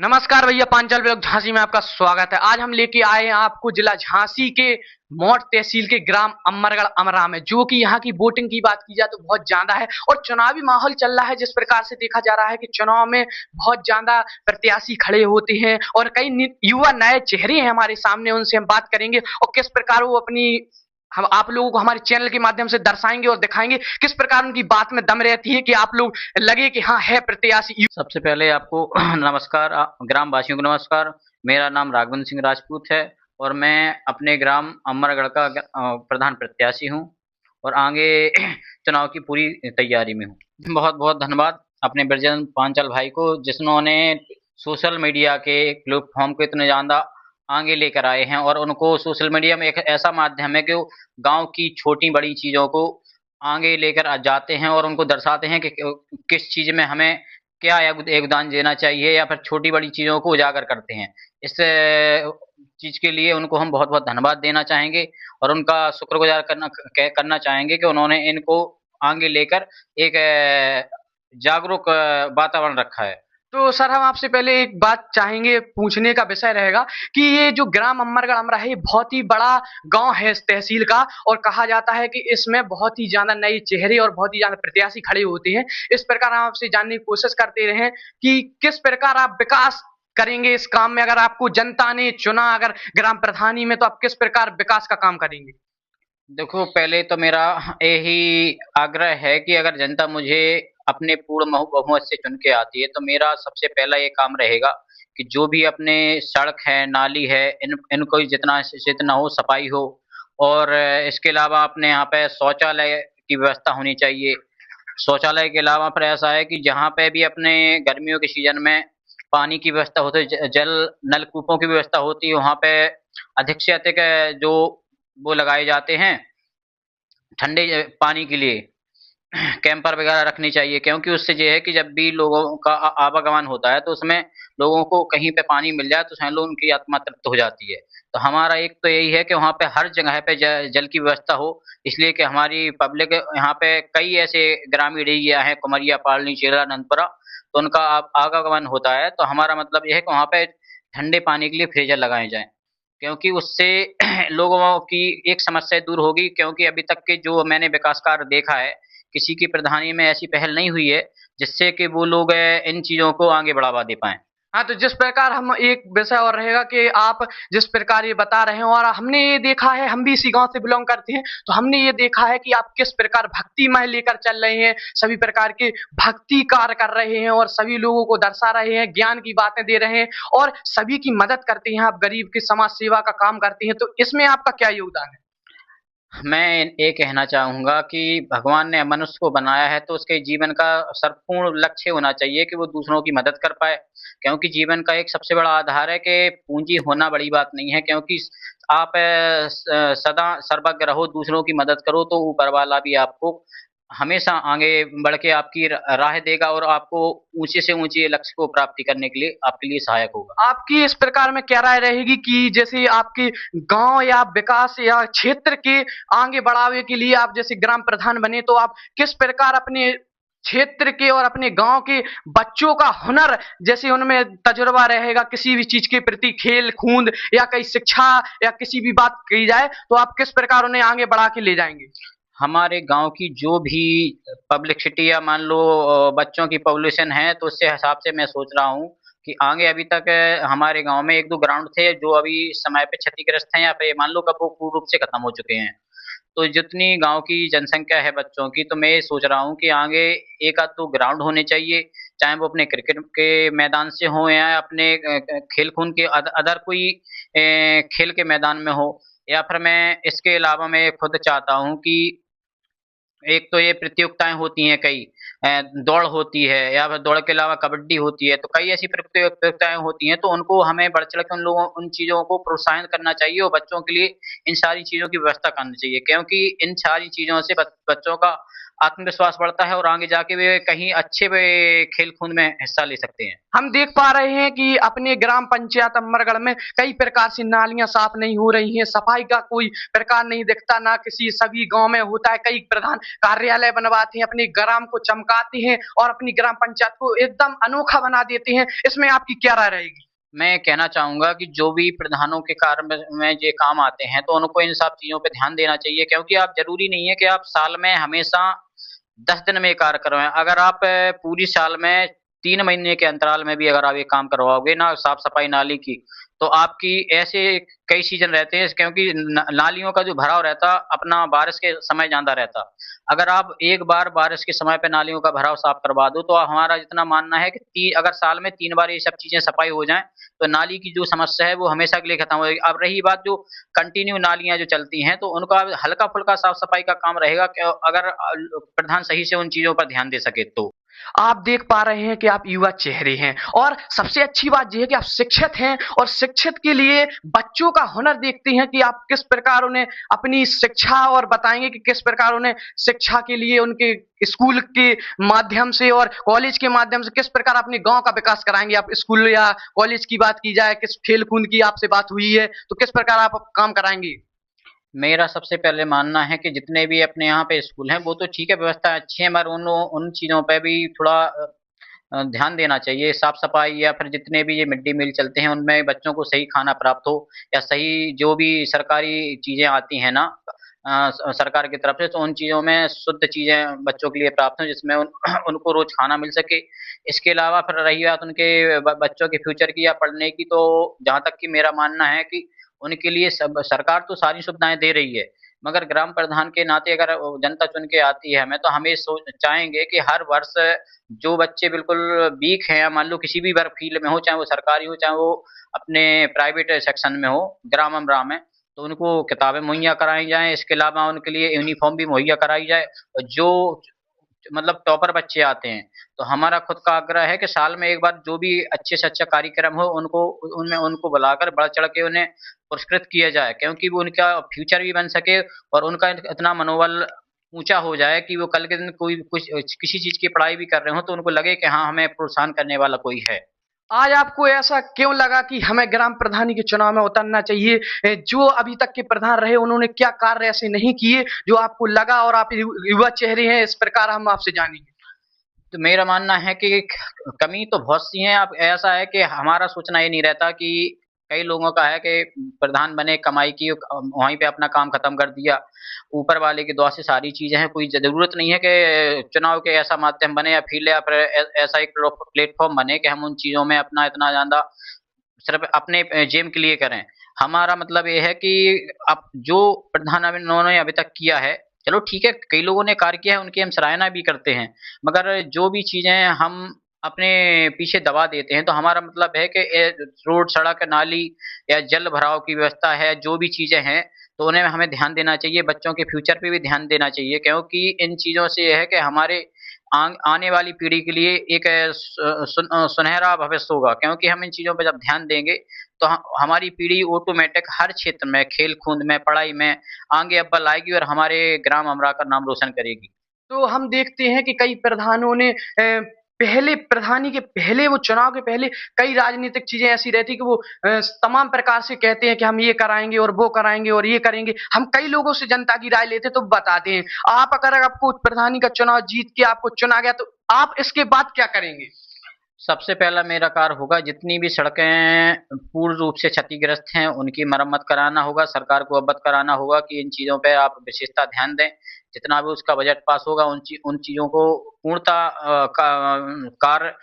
नमस्कार भैया, पांचाल ब्लॉक झांसी में आपका स्वागत है। आज हम लेके आए हैं आपको जिला झांसी के मौट तहसील के ग्राम अमरगढ़ अमरा में, जो कि यहाँ की वोटिंग की बात की जाए तो बहुत ज्यादा है और चुनावी माहौल चल रहा है। जिस प्रकार से देखा जा रहा है कि चुनाव में बहुत ज्यादा प्रत्याशी खड़े होते हैं और कई युवा नए चेहरे हैं हमारे सामने, उनसे हम बात करेंगे और किस प्रकार वो अपनी हम आप लोगों को हमारे चैनल के माध्यम से दर्शाएंगे और दिखाएंगे किस प्रकार उनकी बात में दम रहती है कि आप लोग लगे कि हाँ है प्रत्याशी। सबसे पहले आपको नमस्कार, ग्राम वासियों को नमस्कार। मेरा नाम राघवेंद्र सिंह राजपूत है और मैं अपने ग्राम अमरगढ़ का प्रधान प्रत्याशी हूँ और आगे चुनाव की पूरी तैयारी में हूँ। बहुत बहुत धन्यवाद अपने ब्रजन पांचाल भाई को, जिन्होंने सोशल मीडिया के प्लेटफॉर्म को इतने ज़्यादा आगे लेकर आए हैं और उनको सोशल मीडिया में एक ऐसा माध्यम है कि वो गांव की छोटी बड़ी चीज़ों को आगे लेकर जाते हैं और उनको दर्शाते हैं कि किस चीज़ में हमें क्या योगदान देना चाहिए या फिर छोटी बड़ी चीज़ों को उजागर करते हैं। इस चीज़ के लिए उनको हम बहुत बहुत धन्यवाद देना चाहेंगे और उनका शुक्रगुजार करना चाहेंगे कि उन्होंने इनको आगे लेकर एक जागरूक वातावरण रखा है। तो सर, हम आपसे पहले एक बात चाहेंगे, पूछने का विषय रहेगा कि ये जो ग्राम अमरगढ़ अमरा है, ये बहुत ही बड़ा गांव है इस तहसील का और कहा जाता है कि इसमें बहुत ही ज्यादा नए चेहरे और बहुत ही ज्यादा प्रत्याशी खड़े होते हैं। इस प्रकार हम आपसे जानने की कोशिश करते रहे कि किस प्रकार आप विकास करेंगे इस काम में। अगर आपको जनता ने चुना अगर ग्राम प्रधानी में, तो आप किस प्रकार विकास का काम करेंगे? देखो, पहले तो मेरा यही आग्रह है कि अगर जनता मुझे अपने पूर्ण बहुमत से चुन के आती है तो मेरा सबसे पहला ये काम रहेगा कि जो भी अपने सड़क है, नाली है, इनको जितना से जितना हो सफाई हो और इसके अलावा अपने यहाँ पे शौचालय की व्यवस्था होनी चाहिए। शौचालय के अलावा फिर ऐसा है कि जहाँ पे भी अपने गर्मियों के सीजन में पानी की व्यवस्था होती है, जल नलकूपों की व्यवस्था होती है, वहाँ पे अधिक से अधिक जो वो लगाए जाते हैं ठंडे पानी के लिए कैंपर वगैरह रखनी चाहिए, क्योंकि उससे ये है कि जब भी लोगों का आवागमन होता है तो उसमें लोगों को कहीं पे पानी मिल जाए तो समझ लो उनकी आत्मा तृप्त हो जाती है। तो हमारा एक तो यही है कि वहाँ पे हर जगह पे जल की व्यवस्था हो, इसलिए कि हमारी पब्लिक यहाँ पे कई ऐसे ग्रामीण एरिया हैं, कुमरिया, पालनी, चेला, नंदपुरा, तो उनका आवागमन होता है। तो हमारा मतलब यह है कि वहाँ पे ठंडे पानी के लिए फ्रीजर लगाए जाएं, क्योंकि उससे लोगों की एक समस्या दूर होगी। क्योंकि अभी तक के जो मैंने विकास कार्य देखा है, किसी की प्रधानी में ऐसी पहल नहीं हुई है जिससे कि वो लोग इन चीजों को आगे बढ़ावा दे पाए। हाँ, तो जिस प्रकार हम एक विषय और रहेगा कि आप जिस प्रकार ये बता रहे हैं और हमने ये देखा है, हम भी इसी गांव से बिलोंग करते हैं, तो हमने ये देखा है कि आप किस प्रकार भक्तिमय लेकर चल रहे हैं, सभी प्रकार के भक्ति कार्य कर रहे हैं और सभी लोगों को दर्शा रहे हैं, ज्ञान की बातें दे रहे हैं और सभी की मदद करते हैं। आप गरीब की समाज सेवा का काम करते हैं, तो इसमें आपका क्या योगदान है? मैं ये कहना चाहूंगा कि भगवान ने मनुष्य को बनाया है तो उसके जीवन का सर्वपूर्ण लक्ष्य होना चाहिए कि वो दूसरों की मदद कर पाए, क्योंकि जीवन का एक सबसे बड़ा आधार है कि पूंजी होना बड़ी बात नहीं है। क्योंकि आप सदा सर्वज्ञ रहो, दूसरों की मदद करो तो ऊपर वाला भी आपको हमेशा आगे बढ़ के आपकी राह देगा और आपको ऊंचे से ऊंचे लक्ष्य को प्राप्ति करने के लिए आपके लिए सहायक होगा। आपकी इस प्रकार में क्या राय रहेगी कि जैसे आपके गांव या विकास या क्षेत्र के आगे बढ़ावे के लिए आप जैसे ग्राम प्रधान बने, तो आप किस प्रकार अपने क्षेत्र के और अपने गांव के बच्चों का हुनर, जैसे उनमें तजुर्बा रहेगा किसी भी चीज के प्रति, खेल कूद या कहीं शिक्षा या किसी भी बात की जाए, तो आप किस प्रकार उन्हें आगे बढ़ा के ले जाएंगे? हमारे गांव की जो भी पब्लिसिटी या मान लो बच्चों की पॉपुलेशन है, तो उससे हिसाब से मैं सोच रहा हूँ कि आगे अभी तक हमारे गांव में एक दो ग्राउंड थे जो अभी समय पे क्षतिग्रस्त हैं या फिर मान लो कब वो पूर्ण रूप से खत्म हो चुके हैं। तो जितनी गांव की जनसंख्या है बच्चों की, तो मैं ये सोच रहा हूँ कि आगे एक आध दो ग्राउंड होने चाहिए, चाहे वो अपने क्रिकेट के मैदान से हो या अपने खेल कूद के अदर कोई खेल के मैदान में हो। या फिर मैं इसके अलावा मैं खुद चाहता हूँ कि एक तो ये प्रतियोगिताएं होती हैं कई, दौड़ होती है या फिर दौड़ के अलावा कबड्डी होती है, तो कई ऐसी प्रतियोगिताएं होती हैं, तो उनको हमें बढ़ चढ़ के उन चीजों को प्रोत्साहित करना चाहिए और बच्चों के लिए इन सारी चीजों की व्यवस्था करनी चाहिए। क्योंकि इन सारी चीजों से बच्चों का आत्मविश्वास बढ़ता है और आगे जाके वे कहीं अच्छे वे खेल कूद में हिस्सा ले सकते हैं। हम देख पा रहे हैं कि अपने ग्राम पंचायत अमरगढ़ में कई प्रकार से नालियां साफ नहीं हो रही हैं, सफाई का कोई प्रकार नहीं दिखता, ना किसी सभी गांव में होता है। कई प्रधान कार्यालय बनवाते हैं, अपने ग्राम को चमकाते हैं और अपनी ग्राम पंचायत को एकदम अनोखा बना देते हैं। इसमें आपकी क्या राय रहेगी? मैं कहना चाहूंगा कि जो भी प्रधानों के कार्य में ये काम आते हैं तो उनको इन सब चीजों पे ध्यान देना चाहिए, क्योंकि आप जरूरी नहीं है कि आप साल में हमेशा 10 दिन में ये कार्य करवाएं। अगर आप पूरी साल में 3 महीने के अंतराल में भी अगर आप ये काम करवाओगे ना, साफ सफाई नाली की, तो आपकी ऐसे कई सीजन रहते हैं, क्योंकि नालियों का जो भराव रहता अपना बारिश के समय ज्यादा रहता। अगर आप एक बार बारिश के समय पे नालियों का भराव साफ करवा दो तो हमारा जितना मानना है कि अगर साल में 3 बार ये सब चीजें सफाई हो जाएं तो नाली की जो समस्या है वो हमेशा के लिए खत्म हो जाएगी। अब रही बात जो कंटिन्यू नालियां जो चलती हैं, तो उनका हल्का फुल्का साफ सफाई का काम रहेगा, अगर प्रधान सही से उन चीजों पर ध्यान दे सके तो। आप देख पा रहे हैं कि आप युवा चेहरे हैं और सबसे अच्छी बात यह है कि आप शिक्षित हैं और शिक्षित के लिए बच्चों का हुनर देखते हैं कि आप किस प्रकार उन्हें अपनी शिक्षा और बताएंगे कि किस प्रकार उन्हें शिक्षा के लिए उनके स्कूल के माध्यम से और कॉलेज के माध्यम से किस प्रकार अपने गांव का विकास कराएंगे। आप स्कूल या कॉलेज की बात की जाए, किस खेल कूद की आपसे बात हुई है, तो किस प्रकार आप काम कराएंगे? मेरा सबसे पहले मानना है कि जितने भी अपने यहाँ पे स्कूल हैं वो तो ठीक है, व्यवस्था अच्छी है, मगर उन उन चीज़ों पे भी थोड़ा ध्यान देना चाहिए। साफ सफाई या फिर जितने भी ये मिड डे मील चलते हैं उनमें बच्चों को सही खाना प्राप्त हो, या सही जो भी सरकारी चीज़ें आती हैं ना सरकार की तरफ से, तो उन चीज़ों में शुद्ध चीज़ें बच्चों के लिए प्राप्त हों जिसमें उनको रोज खाना मिल सके। इसके अलावा फिर रही बात उनके बच्चों के फ्यूचर की या पढ़ने की, तो जहाँ तक कि मेरा मानना है कि उनके लिए सब सरकार तो सारी सुविधाएं दे रही है, मगर ग्राम प्रधान के नाते अगर जनता चुन के आती है हमें, तो हमें चाहेंगे कि हर वर्ष जो बच्चे बिल्कुल वीक हैं, मान लो किसी भी वर्ग फील्ड में हो, चाहे वो सरकारी हो चाहे वो अपने प्राइवेट सेक्शन में हो, ग्राम अमरा में, तो उनको किताबें मुहैया कराई जाएं। इसके अलावा उनके लिए यूनिफॉर्म भी मुहैया कराई जाए। और जो मतलब टॉपर बच्चे आते हैं, तो हमारा खुद का आग्रह है कि साल में एक बार जो भी अच्छे से अच्छा कार्यक्रम हो उनको उनमें उनको बुलाकर बढ़ चढ़ के उन्हें पुरस्कृत किया जाए, क्योंकि वो उनका फ्यूचर भी बन सके और उनका इतना मनोबल ऊंचा हो जाए कि वो कल के दिन कोई कुछ किसी चीज की पढ़ाई भी कर रहे हो तो उनको लगे कि हाँ हमें प्रोत्साहन करने वाला कोई है। आज आपको ऐसा क्यों लगा कि हमें ग्राम प्रधानी के चुनाव में उतरना चाहिए? जो अभी तक के प्रधान रहे उन्होंने क्या कार्य ऐसे नहीं किए जो आपको लगा, और आप युवा चेहरे हैं, इस प्रकार हम आपसे जानेंगे। तो मेरा मानना है कि कमी तो बहुत सी है। अब ऐसा है कि हमारा सोचना ये नहीं रहता कि कई लोगों का है कि प्रधान बने, कमाई की, वहीं पे अपना काम खत्म कर दिया, ऊपर वाले की दुआ से सारी चीजें हैं, कोई जरूरत नहीं है कि चुनाव के ऐसा माध्यम बने या फील्ड या फिर ऐसा एक प्लेटफॉर्म बने कि हम उन चीजों में अपना इतना ज्यादा सिर्फ अपने जेम के लिए करें। हमारा मतलब ये है कि अब जो प्रधान उन्होंने अभी तक किया है, चलो ठीक है, कई लोगों ने कार्य किया है उनकी हम सराहना भी करते हैं, मगर जो भी चीजें हम अपने पीछे दबा देते हैं, तो हमारा मतलब है कि रोड, सड़क, नाली या जल भराव की व्यवस्था है, जो भी चीजें हैं, तो उन्हें हमें ध्यान देना चाहिए। बच्चों के फ्यूचर पे भी ध्यान देना चाहिए, क्योंकि इन चीजों से यह है कि हमारे आने वाली पीढ़ी के लिए एक सुनहरा भविष्य होगा, क्योंकि हम इन चीजों पर जब ध्यान देंगे तो हमारी पीढ़ी ऑटोमेटिक हर क्षेत्र में, खेल कूद में, पढ़ाई में आगे अव्वल आएगी और हमारे ग्राम अमरा का नाम रोशन करेगी। तो हम देखते हैं कि कई प्रधानों ने पहले प्रधानी के पहले, वो चुनाव के पहले कई राजनीतिक चीजें ऐसी रहती कि वो तमाम प्रकार से कहते हैं कि हम ये कराएंगे और वो कराएंगे और ये करेंगे। हम कई लोगों से जनता की राय लेते तो बताते हैं। आप अगर आपको प्रधानी का चुनाव जीत के आपको चुना गया तो आप इसके बाद क्या करेंगे? सबसे पहला मेरा कार्य होगा जितनी भी सड़कें पूर्ण रूप से क्षतिग्रस्त हैं उनकी मरम्मत कराना होगा, सरकार को अवगत कराना होगा कि इन चीज़ों पे आप विशेषता ध्यान दें। जितना भी उसका बजट पास होगा उन चीज़ों को पूर्णतः कार्य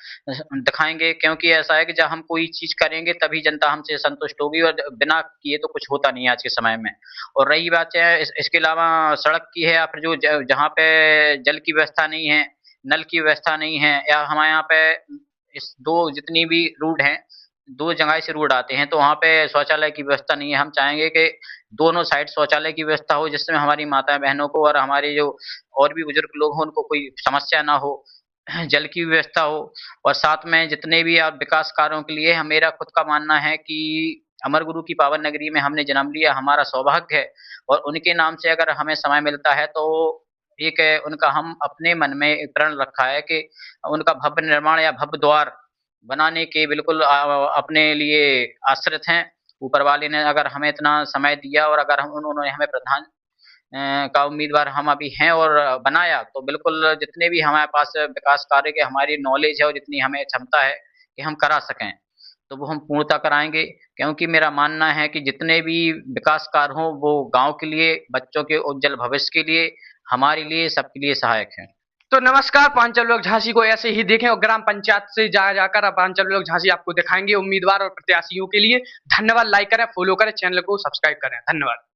दिखाएंगे, क्योंकि ऐसा है कि जब हम कोई चीज़ करेंगे तभी जनता हमसे संतुष्ट होगी, और बिना किए तो कुछ होता नहीं है आज के समय में। और रही बात है इसके अलावा सड़क की है, या फिर जो जहाँ पे जल की व्यवस्था नहीं है, नल की व्यवस्था नहीं है, या हमारे यहाँ पे इस दो जितनी भी रोड हैं, दो जगह से रोड आते हैं, तो वहाँ पे शौचालय की व्यवस्था नहीं है। हम चाहेंगे कि दोनों साइड शौचालय की व्यवस्था हो, जिसमें हमारी माता बहनों को और हमारे जो और भी बुजुर्ग लोग हों उनको कोई समस्या ना हो, जल की व्यवस्था हो। और साथ में जितने भी आप विकास कार्यों के लिए, मेरा खुद का मानना है कि अमर गुरु की पावन नगरी में हमने जन्म लिया, हमारा सौभाग्य है, और उनके नाम से अगर हमें समय मिलता है तो एक उनका हम अपने मन में एक प्रण रखा है कि उनका भव्य निर्माण या भव्य द्वार बनाने के बिल्कुल अपने लिए आश्रित हैं। ऊपर वाले ने अगर हमें इतना समय दिया और अगर हम उन्होंने हमें प्रधान का उम्मीदवार हम अभी हैं और बनाया, तो बिल्कुल जितने भी हमारे पास विकास कार्य की हमारी नॉलेज है और जितनी हमें क्षमता है कि हम करा सकें, तो वो हम पूर्णतः कराएंगे। क्योंकि मेरा मानना है कि जितने भी विकास कार्य हों वो गांव के लिए, बच्चों के उज्जवल भविष्य के लिए, हमारे लिए, सबके लिए सहायक हैं। तो नमस्कार, पांचल लोग झांसी को ऐसे ही देखें और ग्राम पंचायत से जाकर अब पांचल लोग झांसी आपको दिखाएंगे उम्मीदवार और प्रत्याशियों के लिए। धन्यवाद। लाइक करें, फॉलो करें, चैनल को सब्सक्राइब करें। धन्यवाद।